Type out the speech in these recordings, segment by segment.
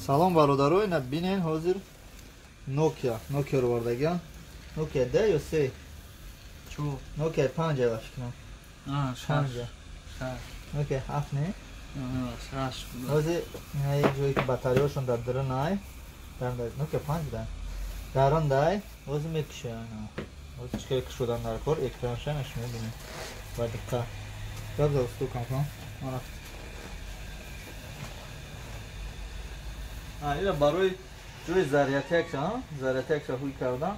Salom бародарои, на бинен ҳозир Nokia-ро вардагиам. Nokia 10 ё 3? Чо? Nokia 5 ваш кинам. 5. Nokia 7 не? 6 буда. ҳозир ин ҷое ки батареяшон дар дурун ай. Nokia 5 буда. Дарон дай, ҳозир мекушаям. ҳозир чӣ ки шудан дар кор, экраншанаш мебинем. Ба диққат. Габза устукам кун. Марафт. Ина барои ҷои зарядякша ҳуй кардан,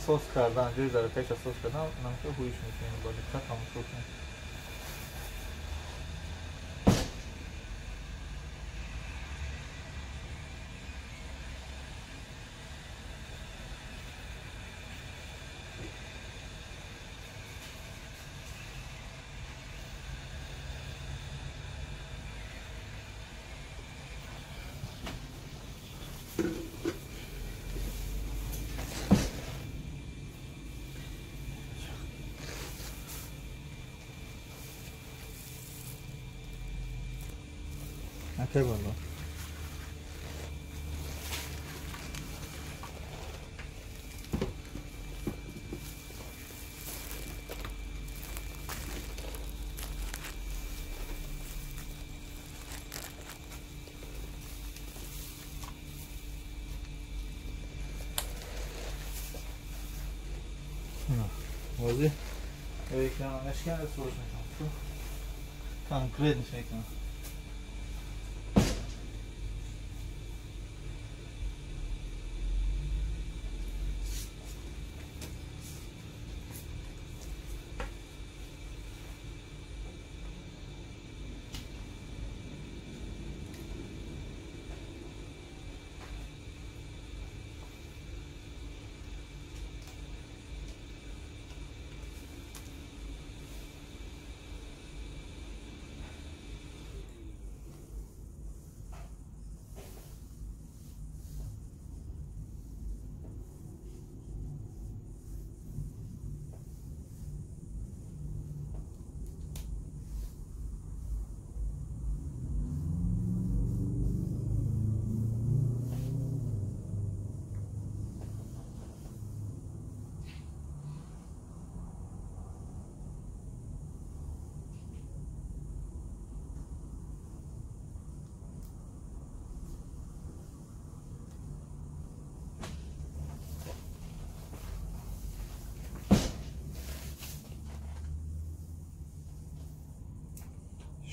сос кардан, ҷои зарядякша сос кардан, намка ҳуйш мекунем. Ба диққат тамошо кунем. Окей, валла. Возьми. Экран мешкан сложно. Конкретно экран.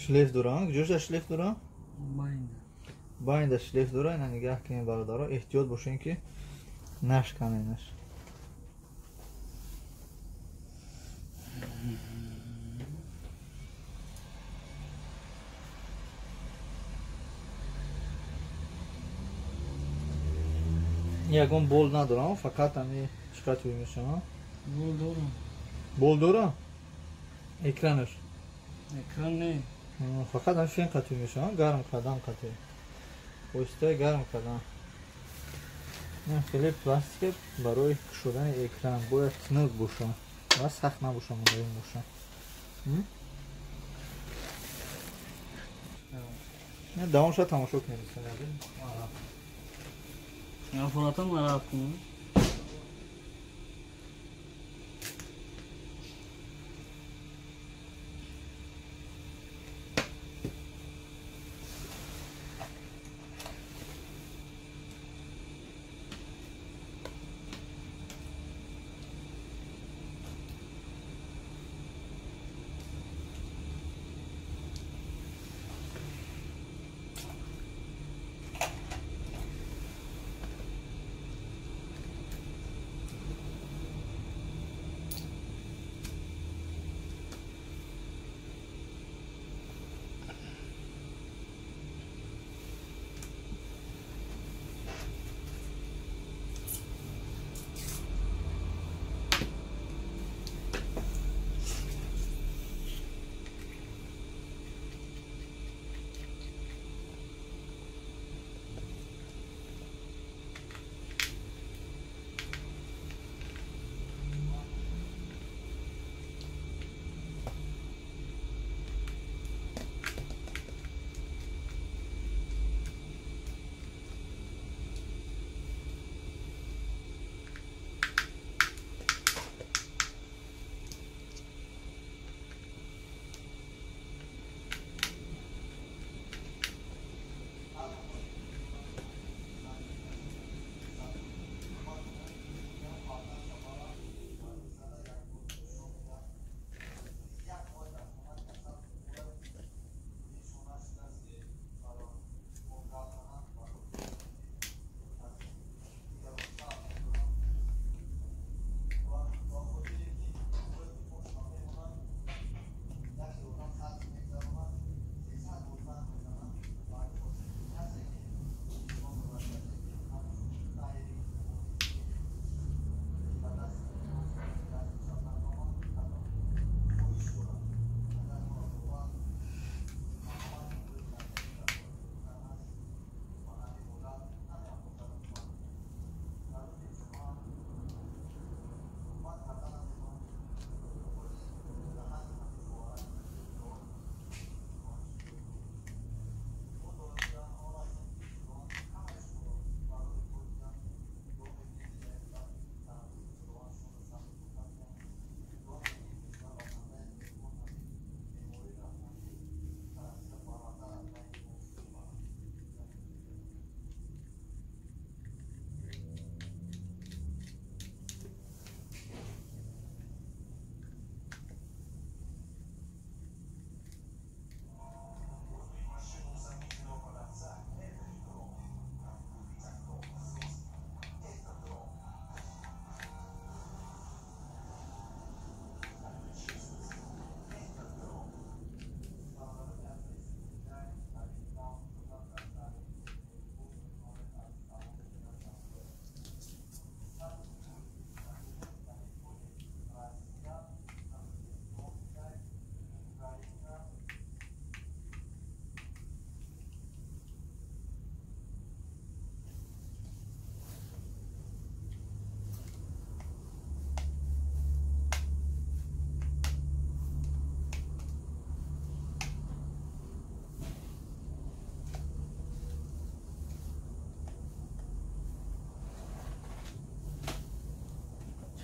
шлейф дорам, куҷош шлейф дорам? Байнда шлейф дора, ина нигаҳ кинед бародаро, эҳтиёт бошед ки нашканенаш. Ягон бол надорам, фақат ами чиқатои мешавам. Бол дорам. Бол дорам? Экранаш? Экран не. Фақат ами фен қатои мешавам, гарм кардан қатои. Воситаи гарм кардан. Ин хеле пластика барои кушодани экран бояд тинук бошад ва сахт набошад, мулоим бошад. Давомша тамошо кунем. Афонатан мараф кунем.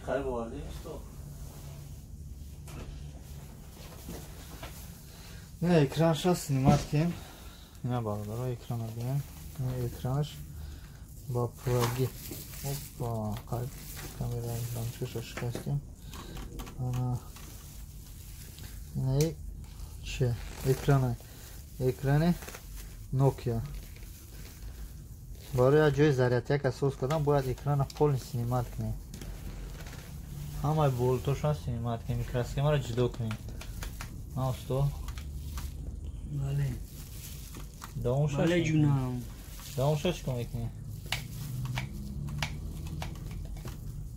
Çıkar bu vardı işte o. Ne ekran şah sinematkim. Yine bağlılar o ekrana diyen. Ne ekranış. Bapragi. Hoppa. Kalp. Kamerayı danışış aşkastım. Ana. Ne? Ekranı. Ekranı Nokia. برای جای ذریعه که سوز کردم باید اکران پول سینمات کنیم. همه بولتوش ها سینمات کنیم. میکروسکوپ را جدا کنیم. ماوس تو؟ بله. داموش بله جونم. داموش چیکار میکنی؟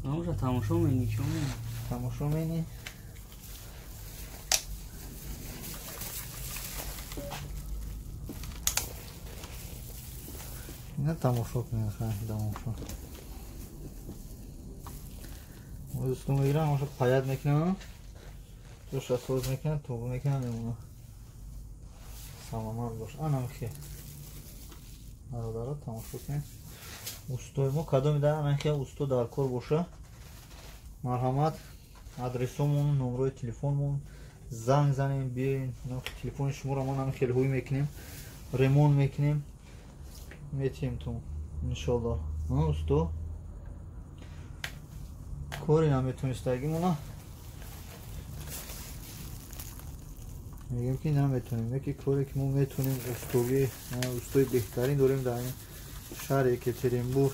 داموش تماشا می‌کنی چون تماشا می‌کنی؟ نه تماشا کنید خیلی تماشا دوستم میگیرم همشو پاید میکنم توش سوز میکنم توب میکنم نمونه سامان باش آنم که برادرها تماشا کنید استوی ما کدو میدارم من که استو در کار باشه مرحمت آدرسمون نمره تلفنمون زنگ زنیم بیاین تلفن شما رو ما هم خیلی هوی میکنیم ریمون میکنیم میتیم تو انشالله استو کاری نمیتونستگیم اونا میگیم که نمیتونیم یکی کاری که ما میتونیم استوی بهترین داریم در این شهر یکترینبورگ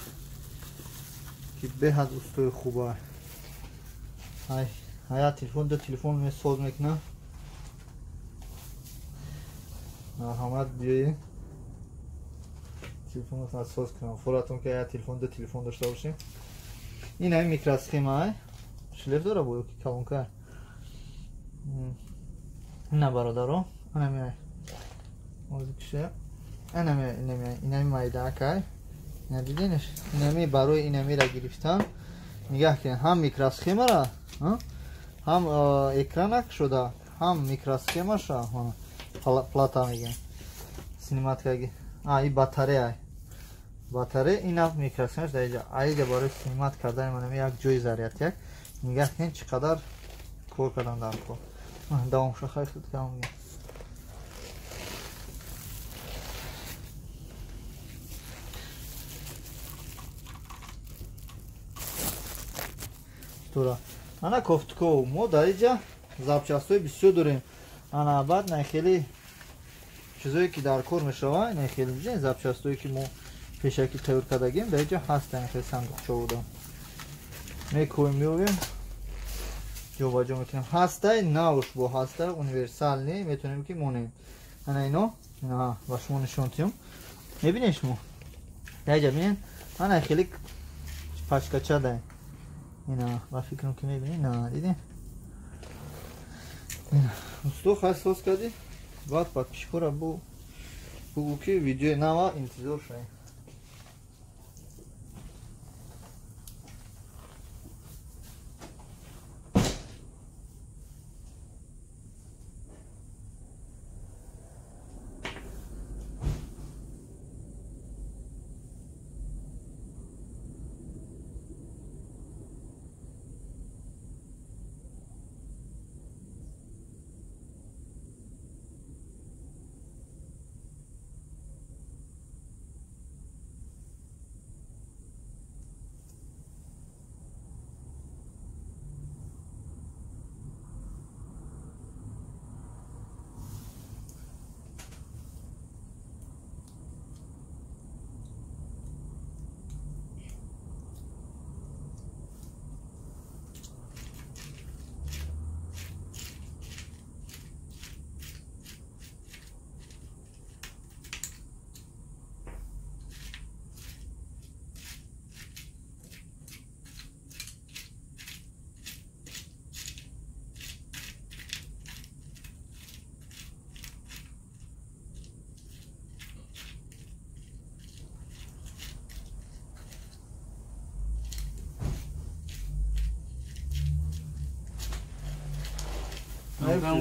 که بهد استوی خوبه های تلفن دو تلفن می سوز میکنم مرحمت بیایی تلفن رو ساز کنم فوراتون که یا تلفن دو تلفن داشته باشیم این همین میکروسکوپ های شلیف داره بویو که کلون کرد نه برادرو این همین موزیک شه این همین مایده که ندیدینش این همین برای این همین را گرفتن نگاه کن هم میکروسکوپ را هم اکرانک شده هم میکروسکوپ شده پلاتا میگن سینماتیک این باتری باتری این هم میکروسکوپش در اینجا اینجا برای سینمات کردن من یک جای ذریعت یک نگاه کن چقدر کار کردن در کار دوام شخص خود کام میگم تورا انا کوفتکو ما در اینجا زبچستای بسیار داریم انا بعد نه خیلی چیزایی که در کار میشوه نه خیلی میشه زبچستایی که ما پیشکی تور کردگیم در اینجا هستن خیلی صندوقچه بودم میکویم میویم جو با جو میکنیم هسته نوش با هسته اونیورسال نی میتونیم که مونیم انا اینو اینا با شما نشونتیم میبینیش مو در اینجا بینین انا خیلی پشکچه ده اینا با فکرم که میبینی نه دیدین استو خیلی سوز کردی بعد با پیشکو بگو که ویدیو نوا انتظار شدیم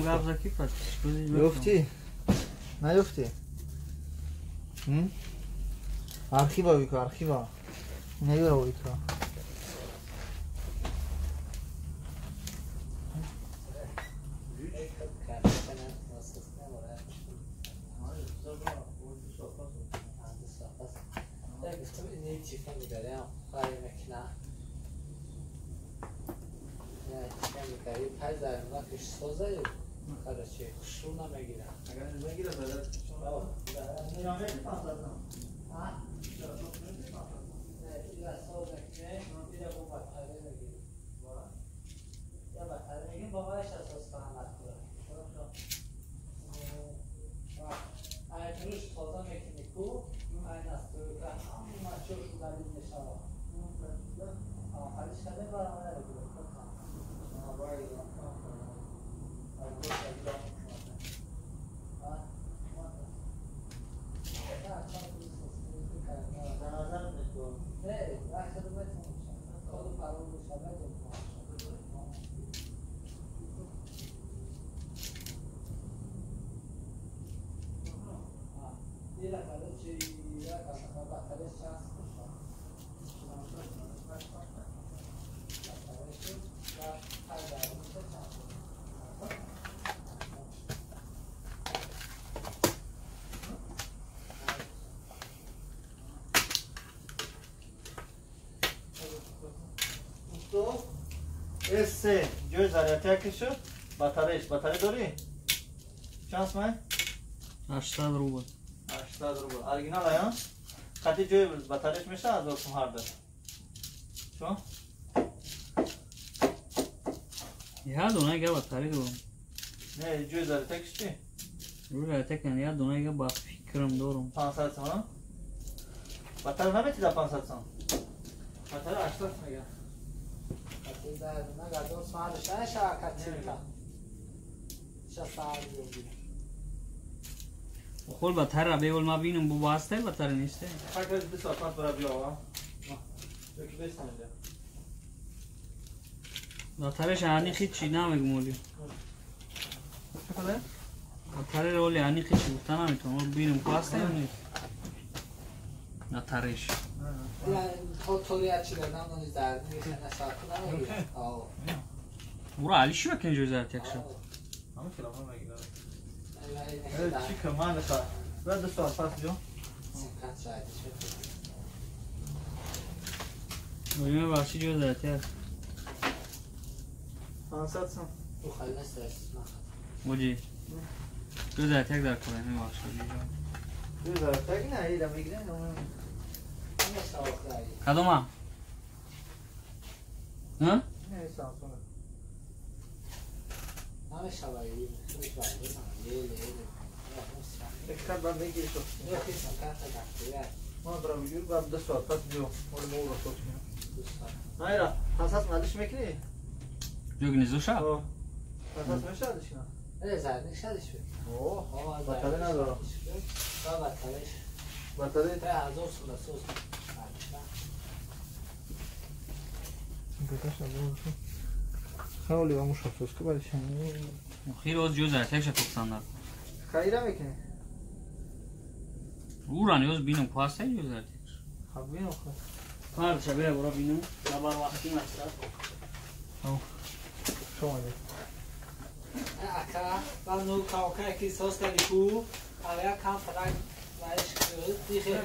Gam aqui, pá. Yofti. Ne yofti? Archiva вико, archiva. Ne yora вико. گفتم این چی می‌داره خواهی مکنه نه چی می‌کردی پایزر ما کش سوزه کارا چی کشون نمیگیره اگر نمیگیره بذار نمیگیره ها یا سوزه که میره با بطاره بگیره یا بطاره بگیره بابایش اساس فهمت کنه روش تازه میکنی کو این است که همون مچه شو دارید نشالا آخرش کده برای من رو آبایی رو Esse göz aleti şu batarya dori şans mı? 80 روبل 80 ruble orijinal ayağın kaçı göz batarya meşe az olsun harda şu یا دونه که بطاری دارم ne göz aleti şu روی تکن یا دونه که با فکرم دارم 500 sana batarya ne meti da 500 sana batarya 80 mega نه گردون سوالش نه شاکت چیکا شسال دیگه خود بطار را بیول ما بینم بو واسطه بطار نیسته Herkes bir saat bana bir hava. Peki 5 tane de. بطارش انی خیلی چی نمیگمولی Ne kadar? بطار رولی انی خیلی چی گفته نمیتونم بینم واسطه نیست بطارش yani تولیت چی دادم اونی زرد میشه نشاطی نمیگیره برو علی شو بکن جوزه تکشو Ama telefon da gider. Evet çıkın maalesef. Ben de saat pas diyor. بگیم بخشی جوزه تک Sana satsın. Bu خالص بودی جوزه تک در کنه نمی بخشی Güzel. Tek ne iyi de mi gidelim ama. ne sağlıklı کدوم ها؟ ها؟ Ne sağ sonra. همه شبایی خیلی شبایی لیلی Tekrar ben de giriş olsun. yok hiç makata daktiler Ama bırak yürü ben de saat pas diyor. Onu mu uğraş olsun. دوستان Hayır. Hasas mı alış mekni? جوگنی زوشا؟ O. Hasas mı şadı şuna? öyle zannediyor şadiş mi? Oh. Ama Batarya ne var? Daha batarya Batarya. ve az olsun da sos Arkadaşlar bu olsun. Xavli va mushafos ki barishani. خیلی از جوزه تک شد تکساندر Kayra mekni? او رانی از بینم خواسته جوزه تکش Habbi yok. کار شبیه برو بینم دبار وقتی مستر Şoma de. Aka, ben nu kavga ki sos da liku, aya kan falan varış kırık diye.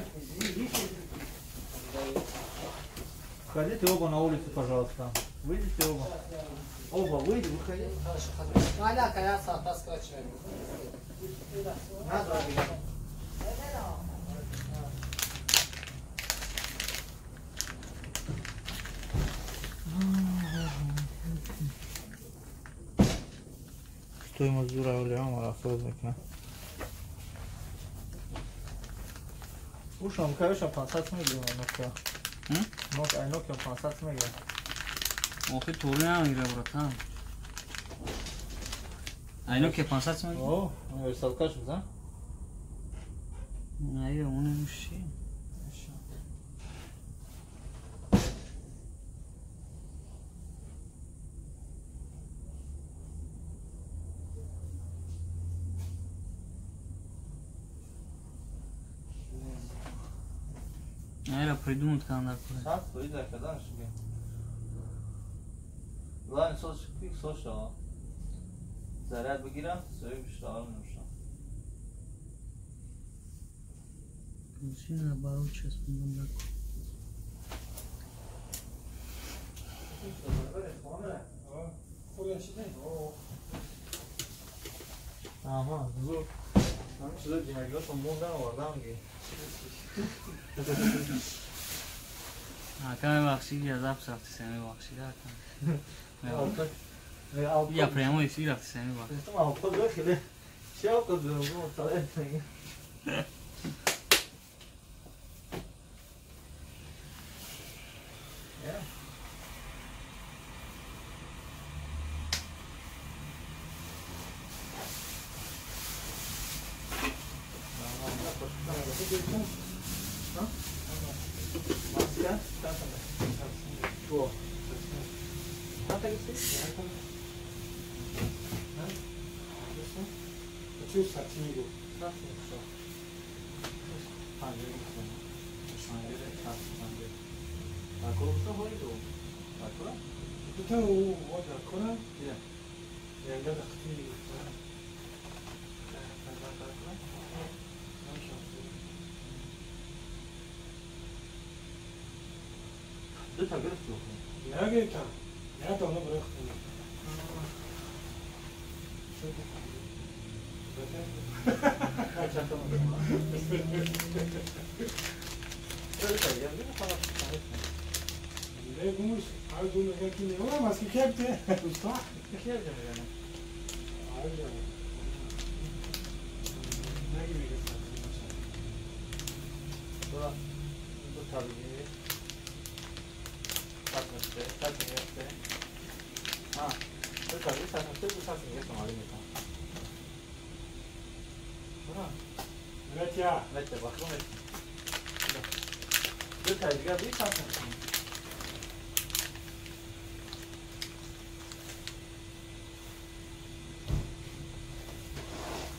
Ходите оба на улицу, пожалуйста. Выйдите оба. Оба выйди, выходи. Hala kaya sahtas kaçıyor. Надо убегать. Стоимость дура мара созникна. Ушам кавишам 500 миллион нокя. Нок ай нокя 500 миллион. آخه طوری نمیگیره براتم اینو که 500 میگیره؟ О, универсал качу, да? نه اونه میشه Наверное, придумают, когда надо. Сейчас выйдет, когда нашли. Ладно, слушай, заряд بگیرم سوی بیشتر نمیشم. Continua, barulho, Aha, zor. Hani şurada dinlerken sonundan oradan ki. Hakan ببخشید گذاب ساختی سمی ببخشید Altta. یا پریمو ایسی رفتی سمی ببخشید Tam altta diyor ki şey altta diyorum bu ortada etmeyin. Maske? Bu. Nerede gitsin? Du tar gröt yok. Ja, geht dann. Ja, da noch recht. Kaç atamadım. Öyle söyleyeceğim değil mi? Tamam. Ne bulmuş? Abi bunu yakın ne olamaz ki kepte. Usta. İki yapacağım yani. Abi ya. Ne gibi gösterdi? Bu tabii. Satmıştı. Satmıştı. Ha. Bu tabii satmıştı. Bu satmıştı. Sonra Bura. Evet ya. Bekle bakalım bekle. Bu tabii bir satmıştı.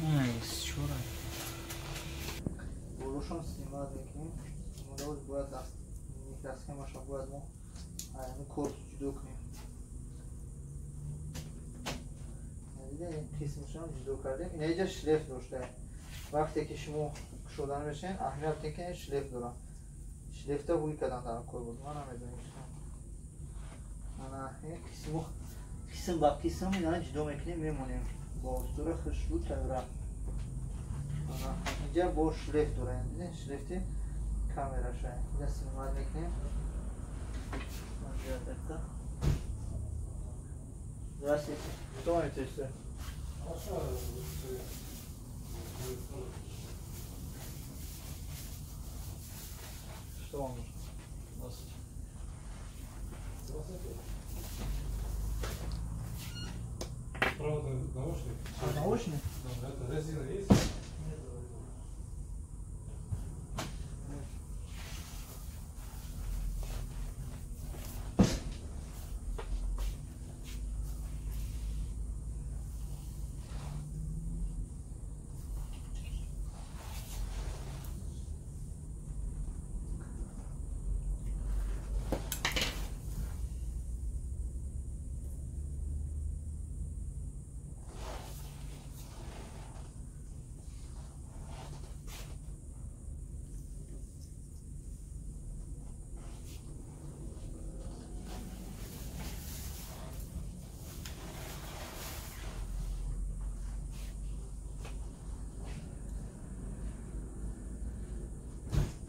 Nice, şuraya. Oluşum stimad میکنیم مدل باید دست میکرسکمش رو باید ما این کورس جدا کنیم دیگه این قسمش رو جدا کردیم این اینجا شلیف داشته وقتی که شما شدن بشین اهمیت که شلیف دارم شلیف تا بوی کردن در کور بود من نمیدونم من این قسم با قسم اینا جدا میکنیم میمونیم با اسطوره خشرو تورا اینجا با شلیف داره دیدین شلیفتی کامera شاید اینجا سیمال میکنیم اینجا دکتا درستی تو میتونسته Что вам нужно? Правда, наушник. А наушник? Да, это резина есть?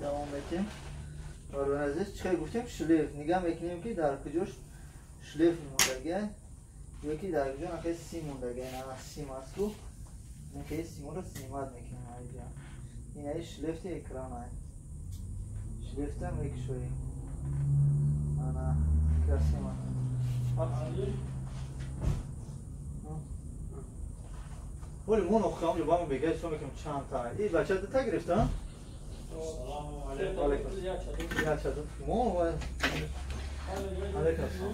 devam edeyim. Organize çıkar gittim şlif. Nigam ekledim ki dar kıcış şlif mundage. Yeki dar kıcış nakes sim mundage. Na sim asku. Nakes simura simad mekin ayrıca. Yine şlifte ekran ay. Şlifte mek şoy. Ana kasima. ولی مون اخوام جو بام بگه شما میگم چند تا ای بچه تو تا گرفته ها سلام علیکم یا چطور مون و علیکم السلام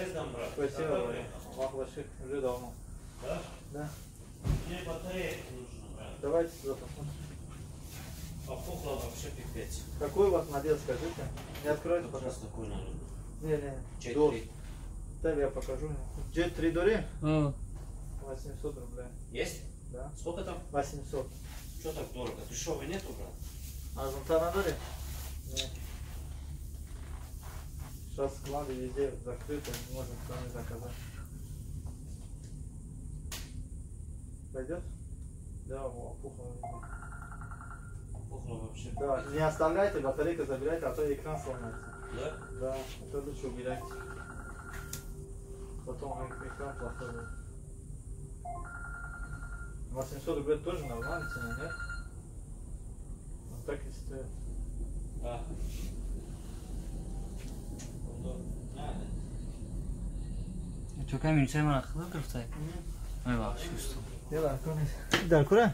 Ездам, брат. спасибо вах ваших уже давно Да? да Мне батарейка нужна, брат. давайте сюда посмотрим Опухла вообще пипец. какой у вас модель скажите не откройте Вот пока раз такой надо. не J3. да я покажу J3 дори О, 800 рублей Есть? да Сколько там? 800 Что так дорого? Дешевый нету, брат? а зонтана дори нет что Сейчас склады везде закрыты, можно сами заказать. Пойдет? Да, опухло. Пухло вообще. Да, не оставляйте, батарейку забирайте, а то экран сломается. Да? Да, это лучше убирайте. Потом экран плохой будет. 800 рублей тоже нормальная цена, нет? Вот так и стоит. Да. تو کمی نیچه من اخلاق گرفته ای بخشیست يلا كوني ده الكرة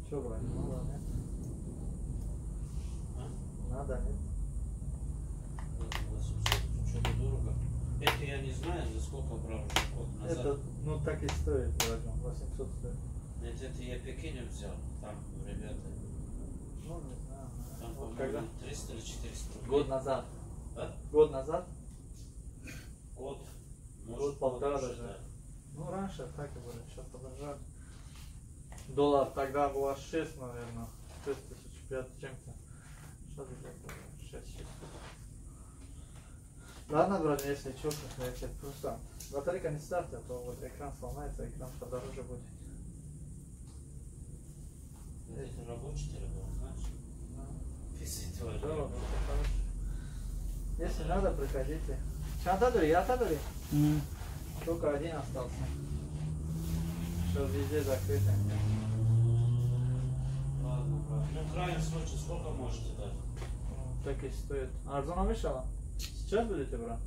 Что брать? Надо, нет? Надо, нет? 800, что-то дорого. Это я не знаю, за сколько брал уже год назад. Это, ну так и стоит, вроде, 800 стоит. Нет, это я Пекине взял, там ребята. Ну, не знаю. Там, Вот по-моему, 300 или 400 рублей. Год назад. А? Год назад? Год. Год, полтора больше, даже. Ну, раньше так и было, сейчас подорожали. Доллар тогда было 6, наверное. 6500 чем-то. Сейчас уже 6. Ладно, брат, если что, посмотрите, просто батарейка не ставьте, а то вот экран сломается, экран подороже будет. Да. Это рабочий телефон, знаешь? Висит в Да, архиве. вот, хорошо. Если надо, приходите. Чанта дури, я дури. Только один остался. Сейчас везде закрыто. Ладно, брат. Ну, в крайнем случае, сколько можете дать? Ну, так и стоит. Арзона мешала? Сейчас будете брать?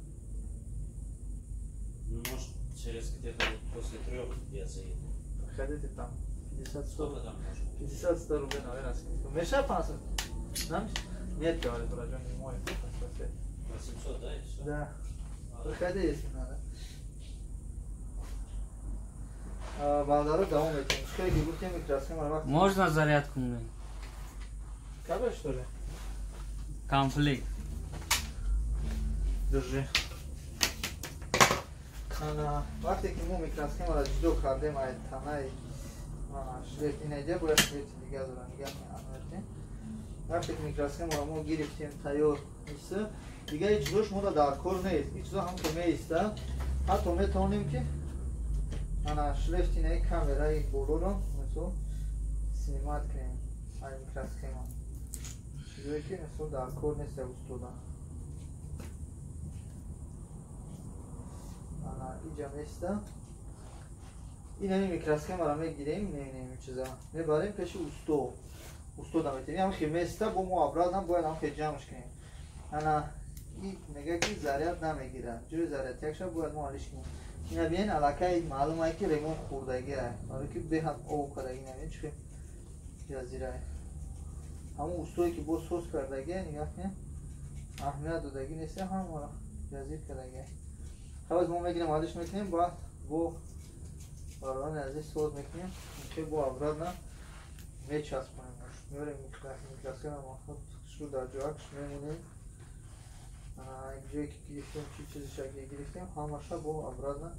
Ну, может, через где-то после 3 я заеду. Приходите там. 50-100. Сколько там может? 50-100 рублей, наверное, скидка. Мешай, панасов? Нам? Нет, говорит, брат, он не мой. 800, да, и все? Да. Ладно. Приходи, если надо. Балдару давом этим. Что я губтем и краском, а можно зарядку мне кабель, что ли? конфликт Держи. Вақте ки мо микросхемаро ҷудо кардем ай танаи шлеф инайҷа бояд шлефи дига дорам гап меанвертем. Вақте ки микросхемаро мо гирифтем тайёр иста дига ҳеҷ чизош мода дар кор нест. Ин чизо ҳам ки меиста ҳатто метавонем ки ана шлеф инаи камераи болоро мисол снимат кунем ай микросхема. Чизое ки мисол дар кор неста устода. اینجا میسته این همین میکروسکوپ رو میگیریم نمی‌بینیم چیزا میبریم پیش استو دمیتیم هم خیلی میسته با ما ابراد هم باید هم خیلی جمعش کنیم انا این میگه که ضریت نمیگیره جوری ضریت یکش باید ما حلش کنیم اینا بیاین علاقه معلومه که ریمون خوردگی ره برای که به هم او کردگی نمیدین چه جزیره همون استویی که با سس کردگی نگاه کنیم اهمیت دادگی نیست هم جزیر کردگی حالا ما میگیم حالش میکنیم با باران ازش سوز میکنیم که با ابراد نه میچسبونیم میبریم میکروسکوپ ما خود شو در جاکش میمونیم اینجایی که گرفتیم چی چیزی شکلی گرفتیم همشه با ابراد نه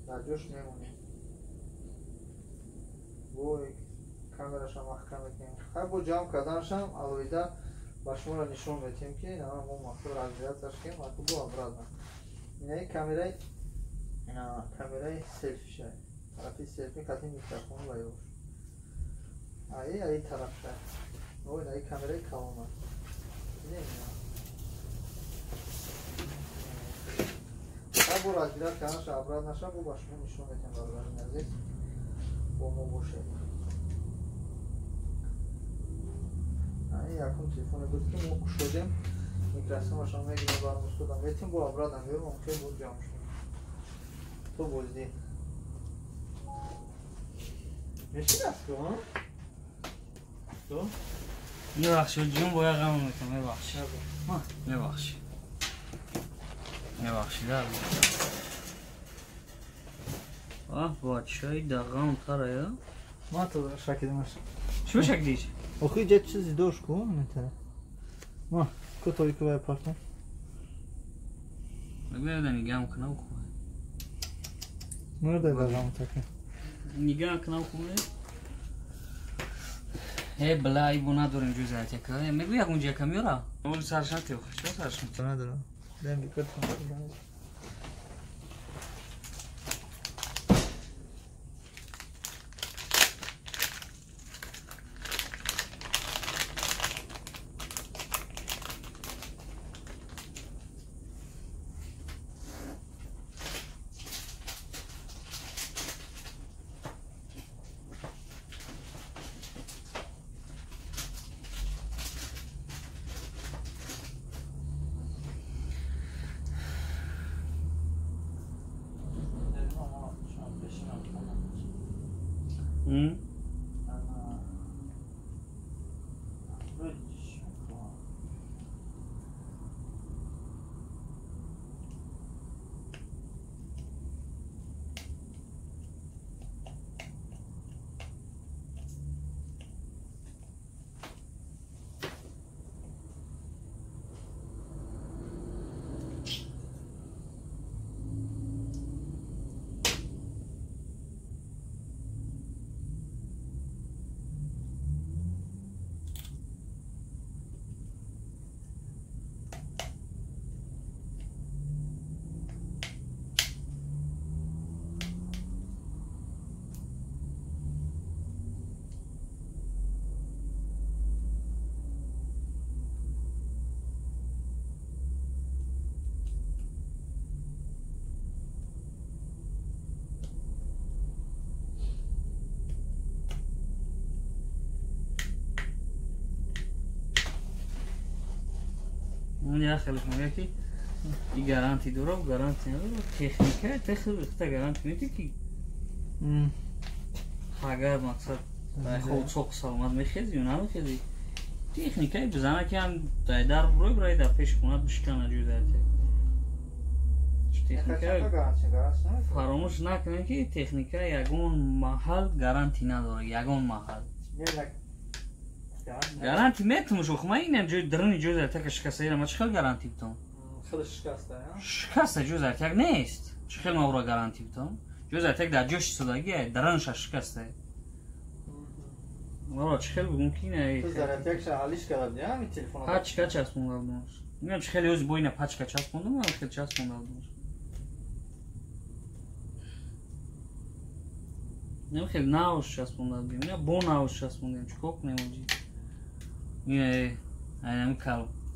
در جاش میمونیم با کامراش هم محکم میکنیم خب با جمع کردنش هم الویده با شما را نشون میدیم که نه ما مختار از زیاد داشتیم و با ابراد نه اینه کامرای سلفی شد طرفی سلفی کتی میکروفون باید ای طرف شد او اینه کامرای کامل اینه هر بار از بیرد کنش ابراد نشه با شما نشون میتیم برای نزدیک با ما باشه یکم تلفن بود که ما شدیم میکروسکوپ شما میگیم برام استودم میتیم با ابراد هم بیرون ممکن بود جمع شد تو بودی میشین است که ها؟ تو؟ میبخشی جون باید غم میکنم میبخشی میبخشی میبخشی در بادشاهی دقیقا تره یا؟ ما تو شکل ماش شو شک دیش؟ اخوی جد چیزی دوش کن نمیتره ما کتایی که باید پاکن ببینید نگاه کنم خوبه Nerede devam takı? نگاه کنم خوبه هی بلای بو نداریم جوزه تکه میگوی یک اونجا کمیورا اول سرشن تیو خوشتا سرشن ندارم. Ben dikkat etmedim. اون یا خیلی میگه که این گارانتی داره و گارانتی نداره تکنیکه تخت گارانتی میده که اگر مقصد خود سوق سلامت میخیزی و نمیخیزی تکنیکه بزنه که هم در بروی برای در پیش خونه بشکنه جوزه تکنیکه فراموش نکنه که تکنیکه یگون محل گارانتی نداره یگون محل گارانتی میتونم شو خما این جوی درنی جوزه تک شکسته ایرم چخیل گارانتی بتون خیلی شکسته یا؟ شکسته جوزه تک نیست چخیل ما برای گارانتی بتون جوزه تک در جوش صداگیه درنش شکسته مرا چخیل ممکنه تو زرتک حالیش کردم یا همین تلفن پاچکا چسبوندم دونش میگم چخیل یوز بوینه پاچکا چسبوندم و خیلی چسبوندم دونش نمی خیلی ناوش چسبوندم دیم نه بو ناوش چسبوندم چکوک نموجی اینه اینم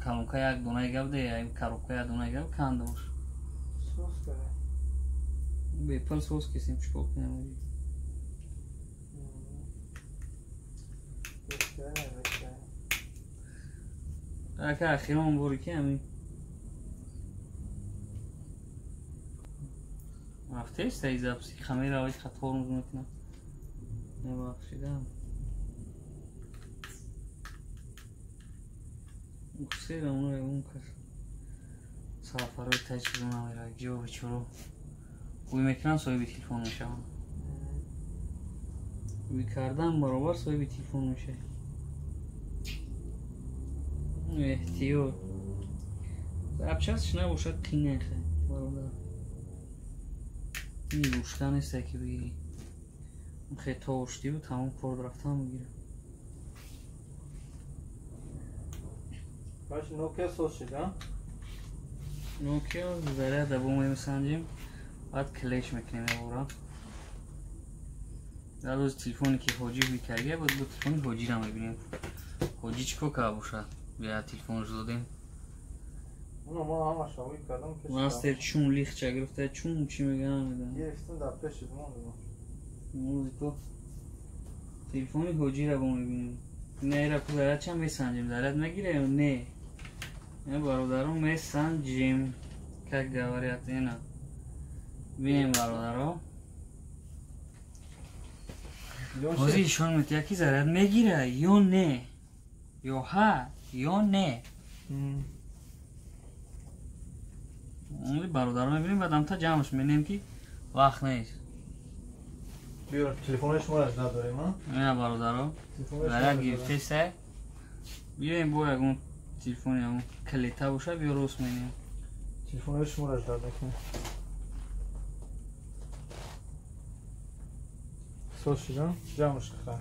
کلونکا یک دونه گفته این کاروکا یک دونه گفت کندمش سوس کنه به پل سوس کسیم چکوک نموجی اکه اخیران بوری که همین رفته است ایز اپسی خمیر آوی خط فرمز میکنم نباخشیدم اکسیر اونو اون کس سافروی تجربه نمیره جو بچورو بوی میکنم سوی بی تلفون میشه بوی کردن برابر سوی بی تلفون میشه احتیاط ابچه‌اش نباشد قینه خیلی برادر این روشتن نیست که بگیری خیلی تاشتی و تمام کار رفتن میگیره باش نوکیا سوس شد ها؟ نوکیا ذره دوم میسنجیم بعد کلیش میکنیم اورا در روز تلفونی که حاجی بیکریه بود با تلفونی حاجی را میبینیم حاجی چکو که باشه بیا تلفونش دادیم اونو ما همه شاوی کردم که واسه چون لیخ چه گرفته چون چی میگن میدن گرفتم در پیش موندم موزی تو تلفونی حاجی را با میبینیم نه را کدارت چند میسنجیم دارد نگیره یا نه نه برادرون میسنجیم که گواریت اینا بینیم برادرها حاجی ایشون میتونه یکی زرد میگیره یا نه یا ها یا نه اونی برادرها میبینیم بعد هم تا جمعش میبینیم که وقت نیست بیار تلفونش ما از نداریم ها؟ نه برادرها برای گرفته سه بیاییم با اون تلفونی همون کلیتا باشه بیا روز میبینیم Телефонları şumaraş dardak ne? Sosyal, camış kıra.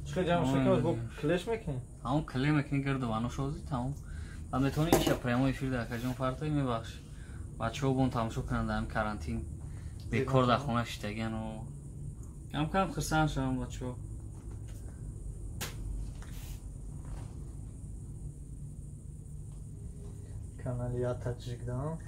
Çıkı camış kıra bu kleş mekin. Hamon kle mekni girdi vano shozi tamam. و میتونی ایشا پریمو افیر در کجون فرطایی میبخش بچه ها بون تماشا کنند هم کرانتین بیکار در خونه شتگن و کم کم خرسان شدن بچه ها Kameliyat tacikdan.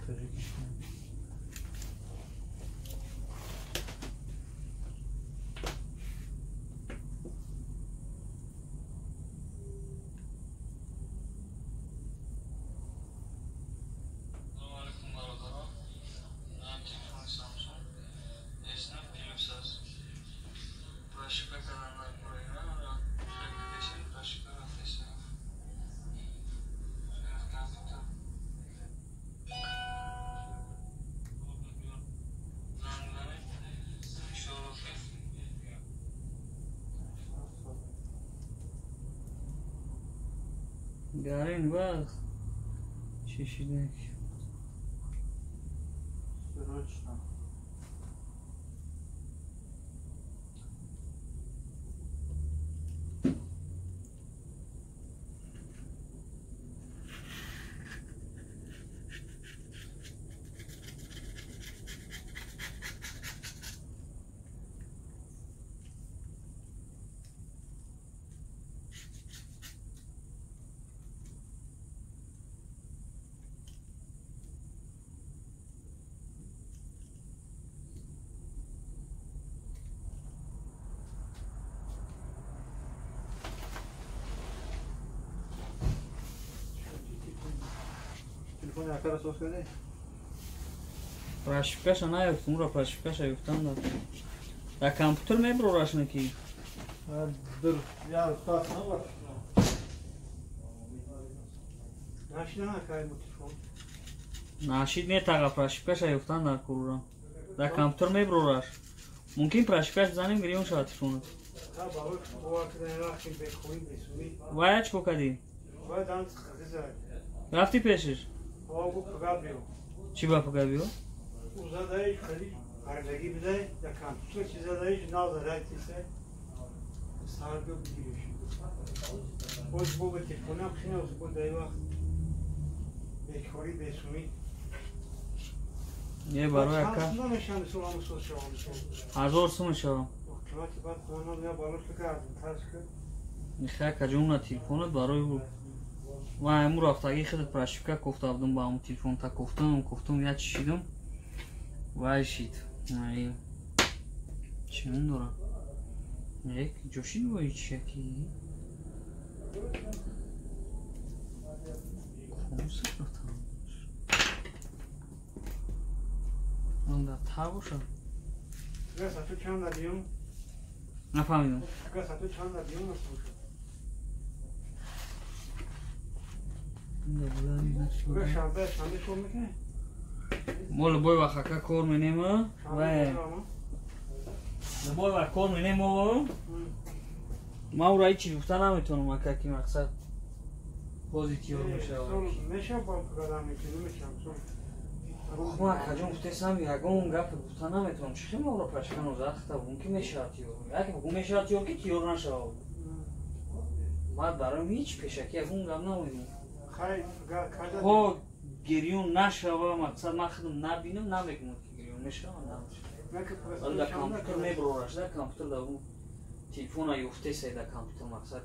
گارین باز شیشیدک Срочно. Telefon yakara sosyal değil. پراشفکش نیفتم را پراشفکش یفتم داد در کامپیوتر میبرو راشنه کی Dur. Ya ustasına bak. Naşina kay bu telefon. ناشید نه تاگا پراشفکش یفتم در کورا در کامپیوتر میبرو راش ممکن پراشفکش بزنیم گریون شد تلفن Ha balık bu vakıda ne rakip bekhoyin besumi. وای چکو کدی Ve dans kızar. رفتی پیشش O bu pagabiyo. چی با پگابیو Uzadayı kali karlagi bize yakan. Şu çizadayı nazar etse sargı biliyor. Hoş bu bir telefon akşine olsun bu dayı bekhoyi besumi. یه برای اکا Şansında meşanı solamı sosyal olmuş. هزار سوم شو Kıvati bat bana ne balık çıkardım tarzı. میخواه کجون تلفنت برای او و امو رفتگی خودت پراشفکه گفته بودم با همون تلفن تا گفتم یا چی شیدم وای شید چون دارم یک جوشید با هیچ شکی خونسه رفتم اون در تا باشم Gasa tu çan da diyorum. نفهمیدم Gasa tu çan da diyorum nasıl olacak? Ve şandı şov mekanı. مال بای و خکه کار مینیم و بای و کار مینیم و ما او رایی چی گفته نمیتونم اکا که مقصد بازی تیار میشه Meşe bal kadar mekanı meşe sol. ما اکا جون گفته سم یکون گفت گفته نمیتونم چی خیلی ما را پشکن و زخته اون که میشه تیار اگه بگو میشه تیار که تیار نشه بعد برای هیچ پیشکی اون گم نمیدونم Hay kada. خب گریون نشه و مقصد من خودم نبینم نمیگم که گریون میشه و نمیشه ولی در کامپیوتر میبروش در کامپیوتر در اون تلفون یفته سه در کامپیوتر مقصد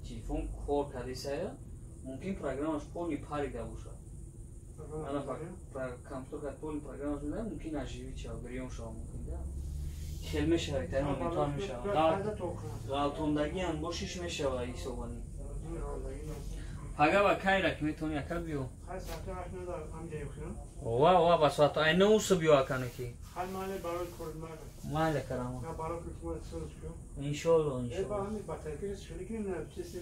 تلفون کار کرده سه ممکن پروگرامش پولی پریده باشه انا کامپیوتر که پولی پروگرامش میده ممکن اجیبی چه گریون شما ممکن ده خیلی میشه ترین میتوان میشه غلطوندگی هم باشیش میشه و ایسوانی Pagava kaira que me toni acabou. Hay saate aşna da amca yok ya. Wow, bas fato ai não subiu a cana aqui. Hal male barol korma. Malha caramba. Ya barol tutma çalışıyor. Inshallah, E inshallah. bahane batarya şöyle ki ne yapıyorsun?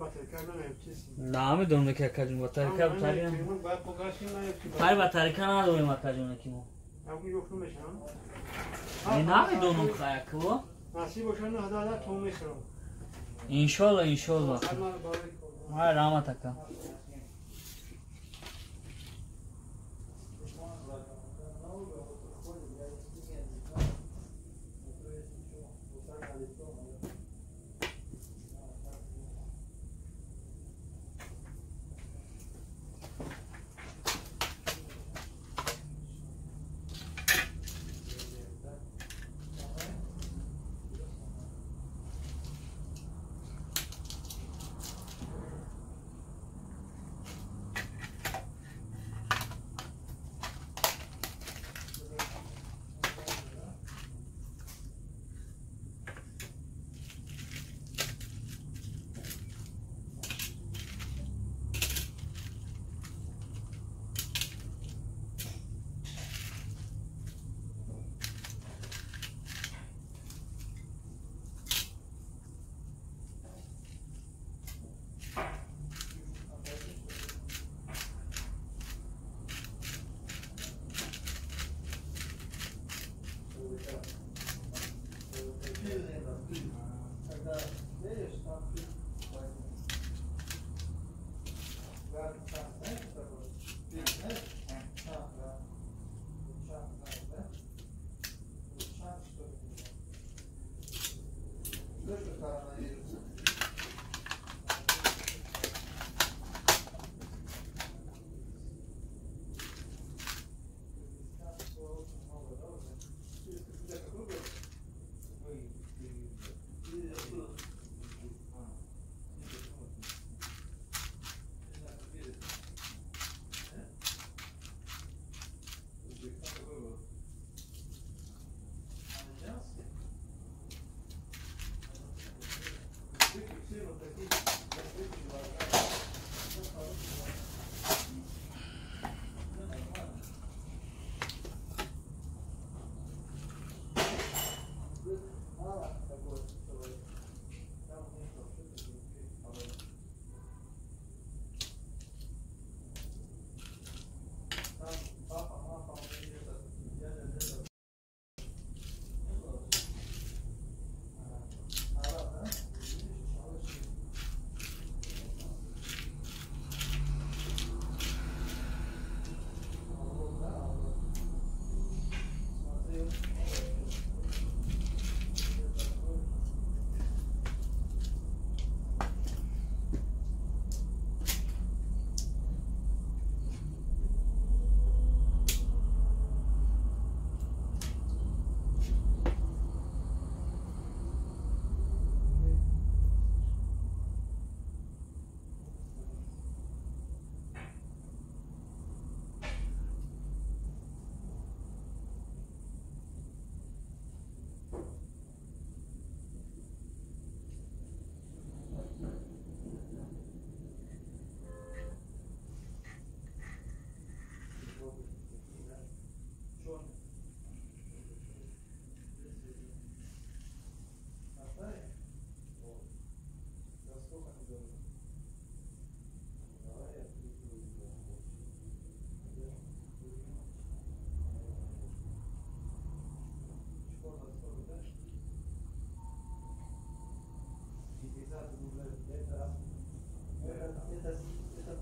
Batarya ne yapıyorsun? Nami dono que acajun batarika batarya. Ba pogashi ne yapıyorsun? Pai batarika na do acajun aqui mo. Abi yok mu meşan? E nami dono kaya ko. Nasip boşan hada tomi khro. Inshallah, inshallah. Hal male barol. Hai rahmat akka.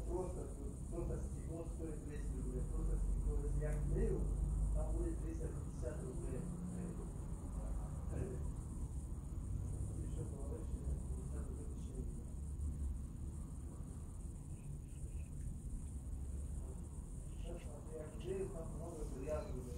просто стекло стоит 200 рублей, просто стекло, если я клею, там будет 350 рублей. Еще поворачиваю, 50 рублей дешевле. Сейчас смотри, я клею, там много грязного.